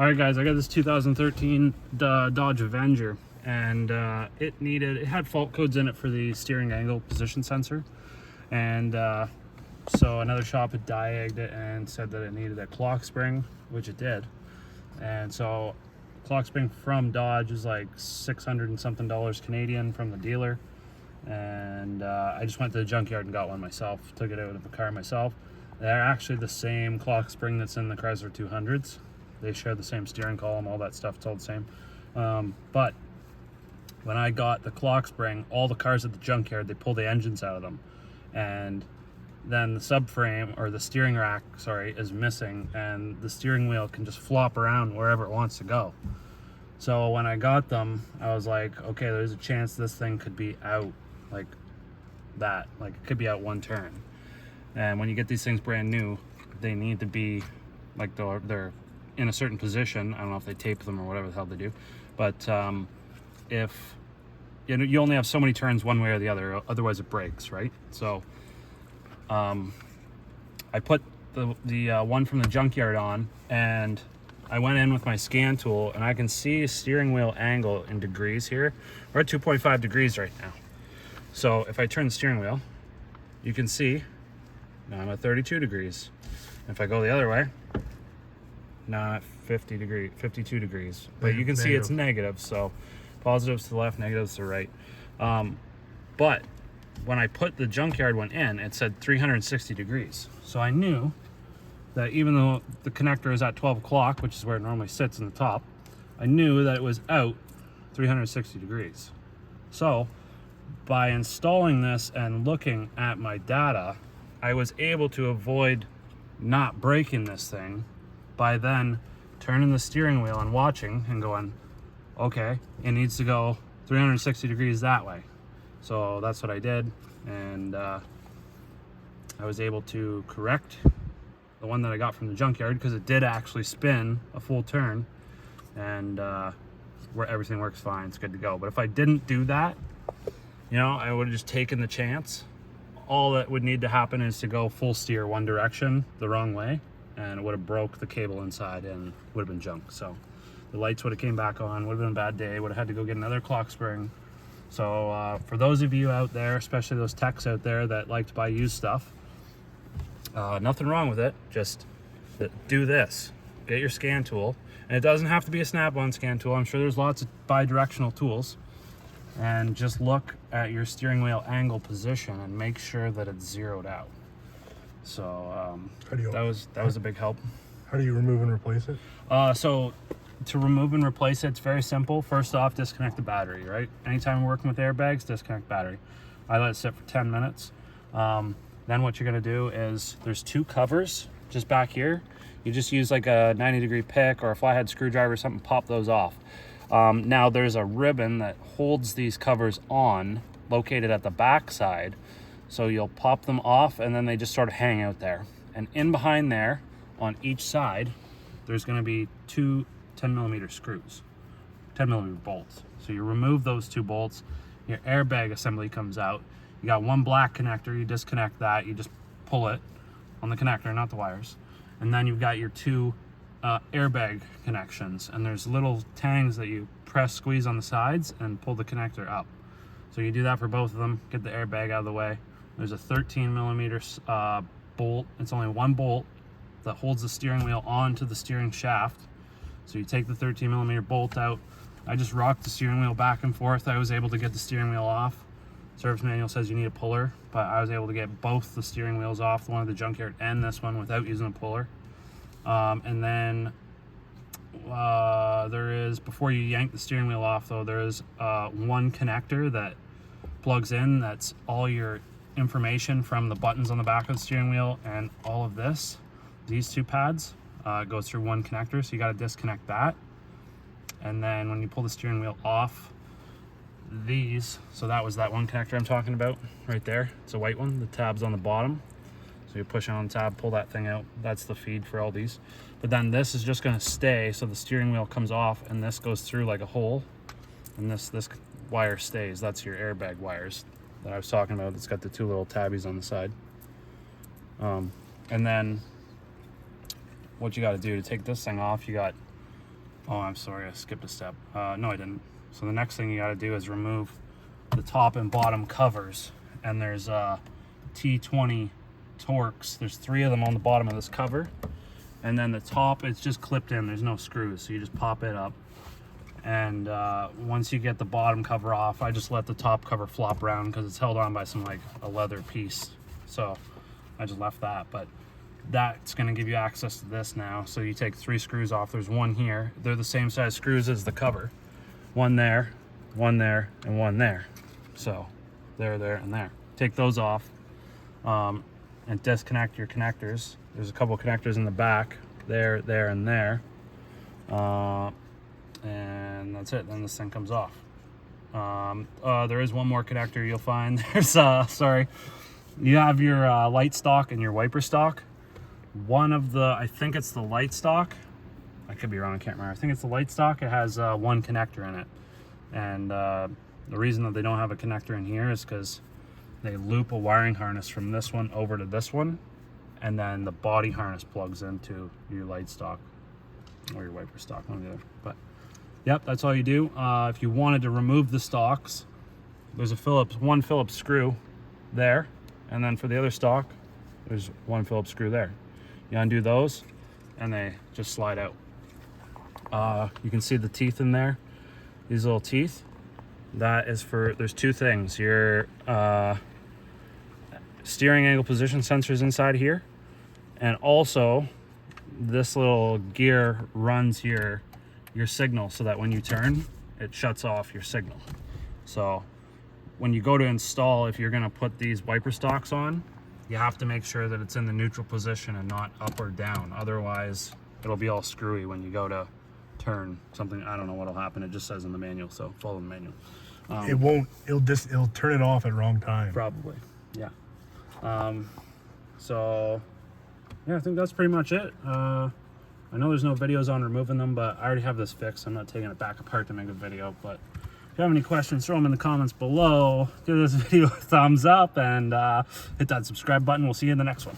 All right, guys, I got this 2013 Dodge Avenger, and it had fault codes in it for the steering angle position sensor, and so another shop had diagged it and said that it needed a clock spring, which it did. And so clock spring from Dodge is like $600 and something Canadian from the dealer, and I just went to the junkyard and got one myself, took it out of the car myself. They're actually the same clock spring that's in the Chrysler 200s. They share the same steering column, all that stuff, it's all the same. But when I got the clock spring, all the cars at the junkyard, they pull the engines out of them. And then the subframe, or the steering rack, sorry, is missing, and the steering wheel can just flop around wherever it wants to go. So when I got them, I was like, okay, there's a chance this thing could be out like that. Like, it could be out one turn. And when you get these things brand new, they need to be like they're in a certain position. I don't know if they tape them or whatever the hell they do, but if you only have so many turns one way or the other, otherwise it breaks, right? So I put the one from the junkyard on, and I went in with my scan tool, and I can see a steering wheel angle in degrees here. We're at 2.5 degrees right now. So if I turn the steering wheel, you can see now I'm at 32 degrees. If I go the other way, now I'm at 52 degrees. But you can see it's negative, so positives to the left, negatives to the right. But when I put the junkyard one in, it said 360 degrees. So I knew that even though the connector is at 12 o'clock, which is where it normally sits in the top, I knew that it was out 360 degrees. So by installing this and looking at my data, I was able to avoid not breaking this thing by then turning the steering wheel and watching and going, okay, it needs to go 360 degrees that way. So that's what I did, and I was able to correct the one that I got from the junkyard, because it did actually spin a full turn, and where everything works fine, it's good to go. But if I didn't do that, I would have just taken the chance. All that would need to happen is to go full steer one direction the wrong way, and it would have broke the cable inside and would have been junk. So the lights would have came back on, would have been a bad day, would have had to go get another clock spring. So for those of you out there, especially those techs out there that like to buy used stuff, nothing wrong with it. Just do this. Get your scan tool, and it doesn't have to be a snap-on scan tool. I'm sure there's lots of bi-directional tools. And just look at your steering wheel angle position and make sure that it's zeroed out. So that was a big help. How do you remove and replace it? So to remove and replace it, it's very simple. First off, disconnect the battery, right? Anytime we're working with airbags, disconnect battery. I let it sit for 10 minutes. Then what you're gonna do is, there's two covers just back here. You just use like a 90-degree pick or a flathead screwdriver or something, pop those off. Now there's a ribbon that holds these covers on, located at the back side. So you'll pop them off, and then they just sort of hang out there. And in behind there, on each side, there's gonna be two 10mm screws, 10mm bolts. So you remove those two bolts, your airbag assembly comes out. You got one black connector, you disconnect that, you just pull it on the connector, not the wires. And then you've got your two airbag connections, and there's little tangs that you press, squeeze on the sides and pull the connector up. So you do that for both of them, get the airbag out of the way. There's a 13mm bolt. It's only one bolt that holds the steering wheel onto the steering shaft. So you take the 13mm bolt out. I just rocked the steering wheel back and forth. I was able to get the steering wheel off. Service manual says you need a puller, but I was able to get both the steering wheels off, the one at the junkyard and this one, without using a puller. And then there is, before you yank the steering wheel off though, there is one connector that plugs in. That's all your information from the buttons on the back of the steering wheel, and all of this, these two pads, goes through one connector. So you got to disconnect that. And then when you pull the steering wheel off, these, so that was that one connector I'm talking about right there. It's a white one, the tab's on the bottom. So you push on the tab, pull that thing out. That's the feed for all these. But then this is just gonna stay, so the steering wheel comes off and this goes through like a hole, and this wire stays. That's your airbag wires that I was talking about. It's got the two little tabbies on the side. And then what you gotta do to take this thing off, you got Oh, I'm sorry, I skipped a step. No, I didn't. So the next thing you got to do is remove the top and bottom covers. And there's T20 Torx. There's 3 of them on the bottom of this cover. And then the top, it's just clipped in. There's no screws, so you just pop it up. And once you get the bottom cover off, I just let the top cover flop around because it's held on by some like a leather piece. So I just left that, but that's going to give you access to this now. So you take 3 screws off. There's 1 here. They're the same size screws as the cover. 1 there, 1 there, and 1 there. So there, and there. Take those off and disconnect your connectors. There's a couple connectors in the back, there, and there. And that's it. Then this thing comes off. There is one more connector you'll find. There's sorry. You have your light stock and your wiper stock. One of the, I think it's the light stock. I could be wrong, I can't remember. I think it's the light stock. It has 1 connector in it. And the reason that they don't have a connector in here is because they loop a wiring harness from this one over to this one. And then the body harness plugs into your light stock or your wiper stock, one or the other. But yep, that's all you do. If you wanted to remove the stocks, there's a one Phillips screw there. And then for the other stock, there's 1 Phillips screw there. You undo those and they just slide out. You can see the teeth in there, these little teeth. That is for, there's 2 things. Your steering angle position sensors inside here. And also this little gear runs your signal so that when you turn, it shuts off your signal. So when you go to install, if you're going to put these wiper stocks on, you have to make sure that it's in the neutral position and not up or down. Otherwise, it'll be all screwy when you go to turn something. I don't know what'll happen. It just says in the manual, so follow the manual. It won't. It'll turn it off at wrong time. Probably, yeah. So yeah, I think that's pretty much it. I know there's no videos on removing them, but I already have this fixed. I'm not taking it back apart to make a video. But if you have any questions, throw them in the comments below. Give this video a thumbs up and hit that subscribe button. We'll see you in the next one.